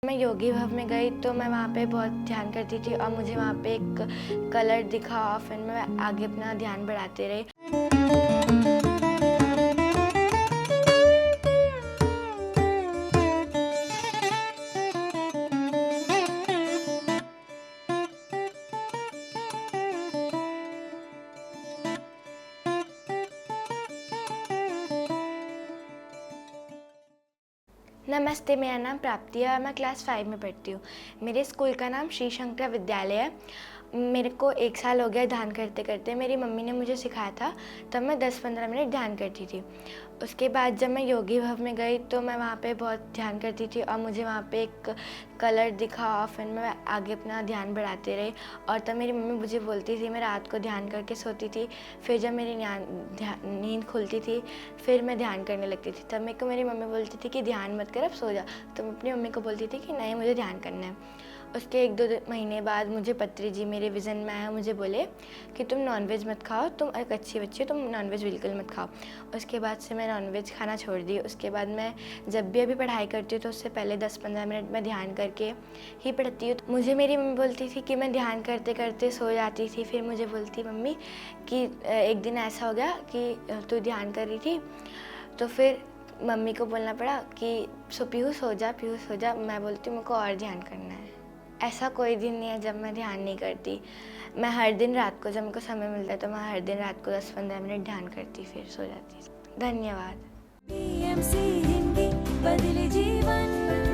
मैं योगी भव में गई तो मैं वहाँ पे बहुत ध्यान करती थी और मुझे वहाँ पे एक कलर दिखा और फिर मैं आगे अपना ध्यान बढ़ाते रही। नमस्ते, मेरा नाम प्राप्ति है और मैं क्लास 5 में पढ़ती हूँ। मेरे स्कूल का नाम श्री शंकर विद्यालय है। मेरे को 1 साल हो गया ध्यान करते करते। मेरी मम्मी ने मुझे सिखाया था, तब मैं 10-15 मिनट ध्यान करती थी। उसके बाद जब मैं योगी भव में गई तो मैं वहाँ पे बहुत ध्यान करती थी और मुझे वहाँ पे एक कलर दिखा और फिर मैं आगे अपना ध्यान बढ़ाते रही। और तब मेरी मम्मी मुझे बोलती थी, मैं रात को ध्यान करके सोती थी, फिर जब मेरी नींद खुलती थी फिर मैं ध्यान करने लगती थी। तब मेरे को मेरी मम्मी बोलती थी कि ध्यान मत कर, अब सो जा। तो मैं अपनी मम्मी को बोलती थी कि नहीं, मुझे ध्यान करना है। उसके 1-2 महीने बाद मुझे पत्री जी मेरे विज़न में आया, मुझे बोले कि तुम नॉनवेज मत खाओ, तुम एक अच्छी बच्ची हो, तुम नॉनवेज बिल्कुल मत खाओ। उसके बाद से मैं नॉनवेज खाना छोड़ दी। उसके बाद मैं जब भी अभी पढ़ाई करती हूँ तो उससे पहले 10-15 मिनट मैं ध्यान करके ही पढ़ती हूँ। मुझे मेरी मम्मी बोलती थी कि मैं ध्यान करते करते सो जाती थी। फिर मुझे बोलती मम्मी कि एक दिन ऐसा हो गया कि तू ध्यान कर रही थी, तो फिर मम्मी को बोलना पड़ा कि पीहू सो जा, पीहू सो जा। मैं बोलती हूँ मेरे को और ध्यान करना है। ऐसा कोई दिन नहीं है जब मैं ध्यान नहीं करती। मैं हर दिन रात को जब मेरे को समय मिलता है तो मैं हर दिन रात को 10-15 मिनट ध्यान करती फिर सो जाती। धन्यवाद। PMC हिंदी बदले जीवन।